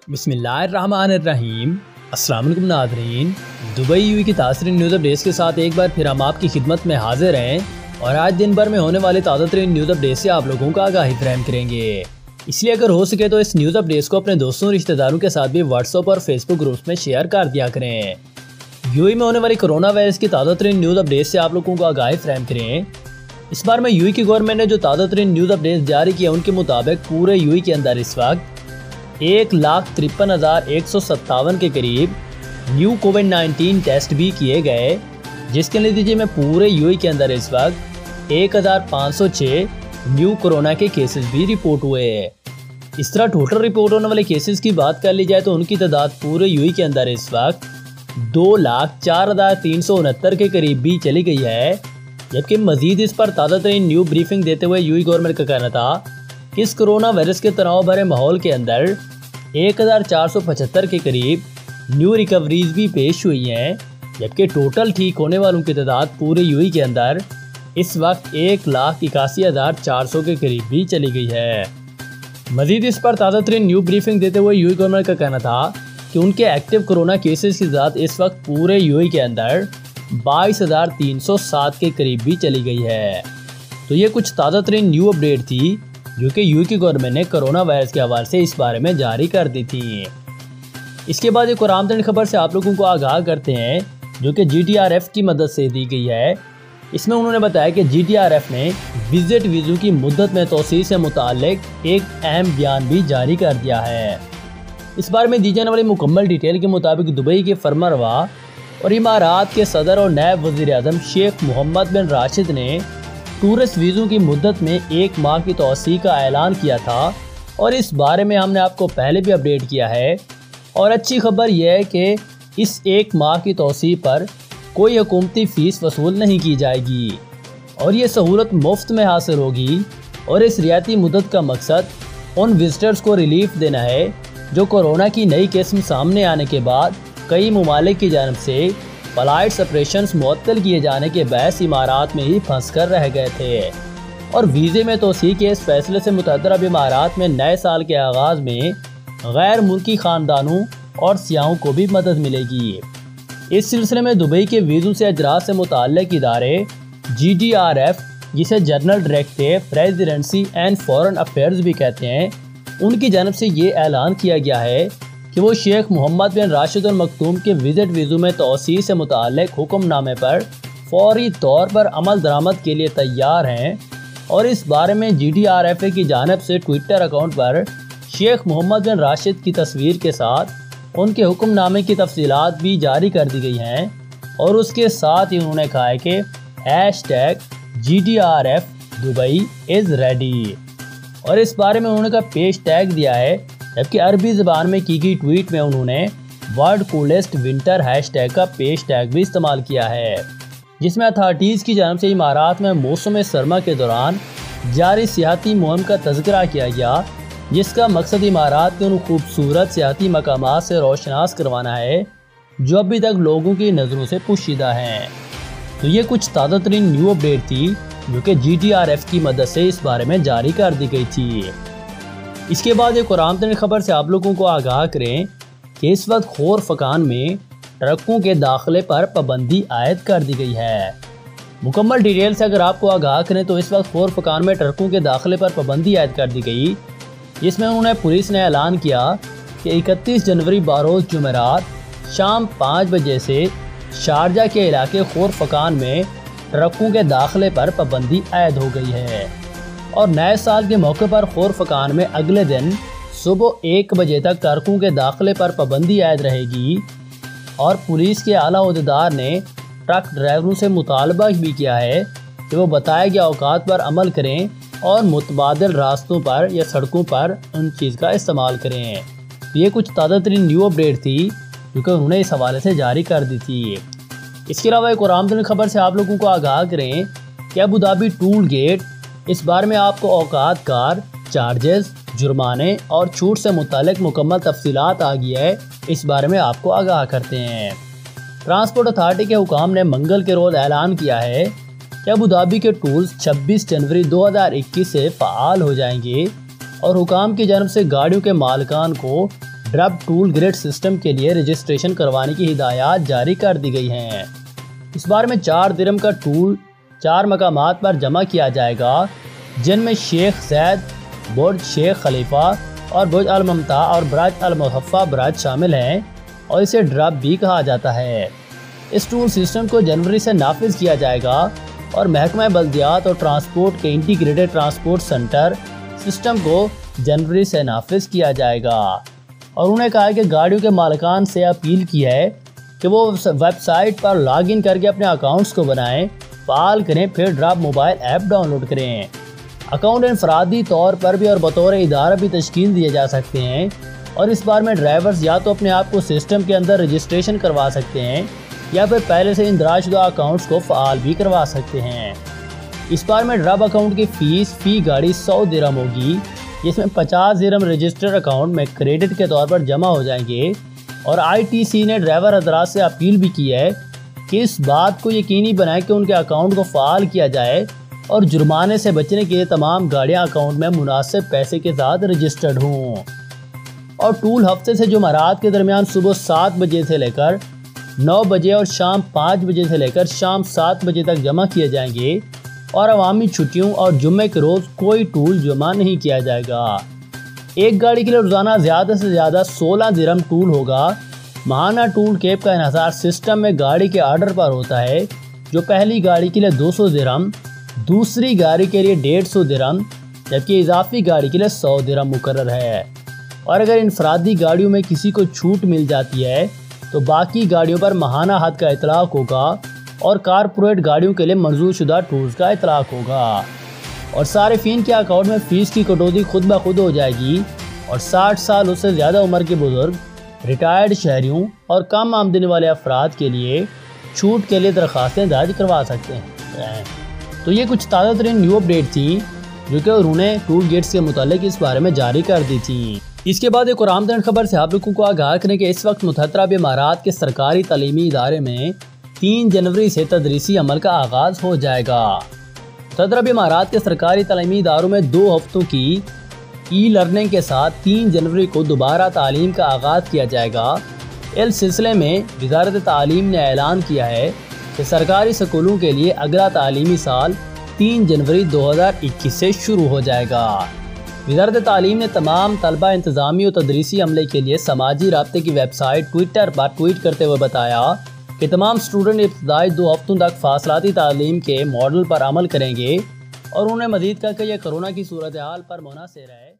बिस्मिल्लाहिर्रहमानिर्रहीम। अस्सलाम वालेकुम नाज़रीन। दुबई यूएई की ताज़ा न्यूज़ अपडेट्स के साथ एक बार फिर हम आपकी खिदमत में हाजिर हैं और आज दिन भर में होने वाले ताज़ा तरीन न्यूज़ अपडेट से आप लोगों का आगाही फराहम करेंगे। इसलिए अगर हो सके तो इस न्यूज़ अपडेट्स को अपने दोस्तों रिश्तेदारों के साथ भी व्हाट्सएप और फेसबुक ग्रुप्स में शेयर कर दिया करें। यूएई में होने वाली कोरोना वायरस की ताज़ा तरीन न्यूज़ अपडेट से आप लोगों को आगाही फराहम करें। इस बार में यूएई की गवर्नमेंट ने जो ताज़ा तरीन न्यूज़ अपडेट्स जारी किए उनके मुताबिक पूरे यूएई के अंदर इस वक्त 1,53,157 के करीब न्यू कोविड-19 टेस्ट भी किए गए, जिसके नतीजे में पूरे यूएई के अंदर इस वक्त 1,506 न्यू कोरोना के केसेस भी रिपोर्ट हुए। इस तरह टोटल रिपोर्ट होने वाले केसेस की बात कर ली जाए तो उनकी तादाद पूरे यूएई के अंदर इस वक्त 2,04,369 के करीब भी चली गई है। जबकि मजीद इस पर ताज़ा तरीन न्यू ब्रीफिंग देते हुए यूएई गवर्नमेंट का कहना था कि इस कोरोना वायरस के तनाव भरे माहौल के अंदर 1,475 के करीब न्यू रिकवरीज भी पेश हुई हैं। जबकि टोटल ठीक होने वालों की तादाद पूरे यूएई के अंदर इस वक्त 1,81,400 के करीब भी चली गई है। मजीद इस पर ताज़ा तरीन न्यू ब्रीफिंग देते हुए यूएई गवर्नमेंट का कहना था कि उनके एक्टिव कोरोना केसेस की तादाद इस वक्त पूरे यूएई के अंदर 22,307 के करीब भी चली गई है। तो ये कुछ ताज़ा तरीन न्यू अपडेट थी जो कि यूएई की गवर्नमेंट ने कोरोना वायरस के हवाले से इस बारे में जारी कर दी थी। इसके बाद एक और आमतरीन खबर से आप लोगों को आगाह करते हैं जो कि जीटीआरएफ की मदद से दी गई है। इसमें उन्होंने बताया कि जीटीआरएफ ने विजिट वीज़ों की मुद्दत में तौसीह से मुताल्लिक एक अहम बयान भी जारी कर दिया है। इस बारे में दी जाने वाली मुकम्मल डिटेल के मुताबिक दुबई के फरमारवा और इमारात के सदर और नायब वज़ीर-ए-आज़म शेख मोहम्मद बिन राशिद ने टूरिस्ट वीज़ों की मुद्दत में 1 माह की तौसीह का ऐलान किया था और इस बारे में हमने आपको पहले भी अपडेट किया है। और अच्छी खबर यह है कि इस 1 माह की तौसीह पर कोई हुकूमती फ़ीस वसूल नहीं की जाएगी और ये सहूलत मुफ्त में हासिल होगी। और इस रियायती मुद्दत का मकसद उन विजिटर्स को रिलीफ देना है जो कोरोना की नई किस्म सामने आने के बाद कई ममालिक की जानब से फ्लाइट ऑपरेशंस मुअत्तल किए जाने के बहस इमारात में ही फंस कर रह गए थे। और वीज़े में तौसीह के इस फैसले से मुतअद्दिर अब इमारात में नए साल के आगाज़ में गैर मुल्की ख़ानदानों और सियाहों को भी मदद मिलेगी। इस सिलसिले में दुबई के वीज़ों से अजरात से मुताल्लिक़ इदारे जीटीआरएफ, जिसे general directorate residency and foreign affairs भी कहते हैं, उनकी जानब से ये ऐलान किया गया है कि वो शेख मोहम्मद बिन राशिद अल मखतूम के विजिट वीज़ों में तौसीह से मुताल्लिक़ हुक्मनामे पर फौरी तौर पर अमल दरामद के लिए तैयार हैं। और इस बारे में जीटीआरएफ की जानब से ट्विटर अकाउंट पर शेख मोहम्मद बिन राशिद की तस्वीर के साथ उनके हुक्मनामे की तफसीलात भी जारी कर दी गई हैं। और उसके साथ ही उन्होंने कहा है कि #GTRF दुबई इज़ रेडी। और इस बारे में उन्होंने का पेश टैग दिया है। जबकि अरबी ज़बान में की गई ट्वीट में उन्होंने वर्ल्ड कूलेस्ट विंटर हैशटैग का पेश टैग भी इस्तेमाल किया है, जिसमें अथॉरिटीज़ की जानब से इमारात में मौसम सरमा के दौरान जारी सियाहती मुहिम का तज़किरा किया गया, जिसका मकसद इमारात के उन खूबसूरत सियाहती मकामात से रोशनास करवाना है जो अभी तक लोगों की नज़रों से पोशीदा हैं। तो ये कुछ ताज़ा तरीन न्यू अपडेट थी जो कि जीटीआरएफ की मदद से इस बारे में जारी कर दी गई थी। इसके बाद एक और आमतरीन खबर से आप लोगों को आगाह करें कि इस वक्त खोर फकान में ट्रकों के दाखिले पर पाबंदी आयद कर दी गई है। मुकम्मल डिटेल से अगर आपको आगाह करें तो इस वक्त खोर फकान में ट्रकों के दाखिले पर पाबंदी आयद कर दी गई, जिसमें उन्होंने पुलिस ने ऐलान किया कि 31 जनवरी बरोज़ जुमेरात शाम 5 बजे से शारजा के इलाके खोर फकान में ट्रकों के दाखिले पर पाबंदी आयद हो गई है। और नए साल के मौके पर खोर फकान में अगले दिन सुबह 1 बजे तक ट्रकों के दाखिले पर पाबंदी आयद रहेगी। और पुलिस के आला अहदेदार ने ट्रक ड्राइवरों से मुतालबा भी किया है कि वो बताए गए औकात पर अमल करें और मुतबादिल रास्तों पर या सड़कों पर उन चीज़ का इस्तेमाल करें। ये कुछ ताज़ा तरीन न्यू अपडेट थी जो कि उन्होंने इस हवाले से जारी कर दी थी। इसके अलावा एक और आमतरीन खबर से आप लोगों को आगाह करें कि अबू धाबी टूल गेट, इस बारे में आपको औकात कार, चार्जेस, जुर्माने और छूट से मुतालिक मुकम्मल तफसीलात आ गई है। इस बारे में आपको आगाह करते हैं। ट्रांसपोर्ट अथॉरिटी के हुकाम ने मंगल के रोज़ ऐलान किया है कि अबू धाबी के टूल्स 26 जनवरी 2021 से फ़ाल हो जाएंगे और हुकाम की जानब से गाड़ियों के मालिकान को ड्रब टूल ग्रेड सिस्टम के लिए रजिस्ट्रेशन करवाने की हिदायत जारी कर दी गई हैं। इस बार में 4 दिरहम का टूल 4 मकामात पर जमा किया जाएगा, जिनमें शेख जैद, बुर्ज शेख खलीफा और बुर्ज अल ममता और ब्रज अल मुहफ़्फ़ा ब्रज शामिल हैं और इसे ड्रब भी कहा जाता है। इस टूल सिस्टम को जनवरी से नाफिज किया जाएगा और महकमा बल्दियात और ट्रांसपोर्ट के इंटीग्रेटेड ट्रांसपोर्ट सेंटर सिस्टम को जनवरी से नाफिज किया जाएगा। और उन्होंने कहा कि गाड़ियों के मालिकान से अपील की है कि वो वेबसाइट पर लॉगिन करके अपने अकाउंट्स को बनाएं, फाल करें, फिर ड्रब मोबाइल ऐप डाउनलोड करें। अकाउंट इनफरादी तौर पर भी और बतौर इदारा भी तश्कील दिए जा सकते हैं और इस बार में ड्राइवर्स या तो अपने आप को सिस्टम के अंदर रजिस्ट्रेशन करवा सकते हैं या फिर पहले से इंदराजशुदा अकाउंट्स को फ़ाल भी करवा सकते हैं। इस बार में ड्रब अकाउंट की फ़ीस फ़ी गाड़ी 100 दिरहम होगी, जिसमें 50 दिरहम रजिस्टर्ड अकाउंट में क्रेडिट के तौर पर जमा हो जाएंगे। और ITC ने ड्राइवर हज़रात से अपील भी की है कि इस बात को यकीनी बनाएं कि उनके अकाउंट को फ़ाल किया जाए और जुर्माने से बचने के लिए तमाम गाड़ियाँ अकाउंट में मुनासिब पैसे के साथ रजिस्टर्ड हों। और टूल हफ्ते से जुमेरात के दरमियान सुबह 7 बजे से लेकर 9 बजे और शाम 5 बजे से लेकर शाम 7 बजे तक जमा किए जाएंगे और अवामी छुट्टियों और जुम्मे के रोज़ कोई टूल जमा नहीं किया जाएगा। एक गाड़ी के लिए रोज़ाना ज़्यादा से ज़्यादा 16 दिरहम टूल होगा। माहाना टूल कैप का इन्हसार सिस्टम में गाड़ी के आर्डर पर होता है, जो पहली गाड़ी के लिए 200 दिरहम, दूसरी गाड़ी के लिए 150 दिरहम, जबकि इजाफी गाड़ी के लिए 100 दिरहम मुकर्रर है। और अगर इनफरादी गाड़ियों में किसी को छूट मिल जाती है तो बाकी गाड़ियों पर माहाना हद का इतलाक होगा और कारपोरेट गाड़ियों के लिए मंजूर शुदा टूल्स का इतलाक होगा। और सारिफीन के अकाउंट में फ़ीस की कटौती खुद ब खुद हो जाएगी और 60 साल उससे ज़्यादा उम्र के बुजुर्ग, रिटायर्ड शहरियों और कम आमदनी वाले अफराद के लिए छूट के लिए दरख्वास्तें दर्ज करवा सकते हैं। तो ये कुछ ताज़ा तरीन न्यू अपडेट थी जो कि उन्होंने टूल गेट्स के मुतालिक इस बारे में जारी कर दी थी। इसके बाद एक और आमदन खबर से आप लोगों को आगाह करें कि इस वक्त मुतहर्रा इमारात के सरकारी तालीमी इदारे में 3 जनवरी से तदरीसी अमल का आगाज़ हो जाएगा। मुतहर्रा इमारात के सरकारी तालीमी इदारों में 2 हफ्तों की ई लर्निंग के साथ 3 जनवरी को दोबारा तालीम का आगाज़ किया जाएगा। इस सिलसिले में वज़ारत तालीम ने ऐलान किया है कि सरकारी स्कूलों के लिए अगला तालीमी साल 3 जनवरी 2021 से शुरू हो जाएगा। वज़ारत तालीम ने तमाम तलबा इंतज़ामी और तदरीसी अमले के लिए समाजी राब्ते की वेबसाइट ट्विटर पर ट्वीट करते हुए बताया कि तमाम स्टूडेंट इब्तदाई 2 हफ्तों तक फासलाती तालीम के मॉडल पर अमल करेंगे और उन्हें मज़ीद कहा कि यह कोरोना की सूरत हाल पर मुनासिर है।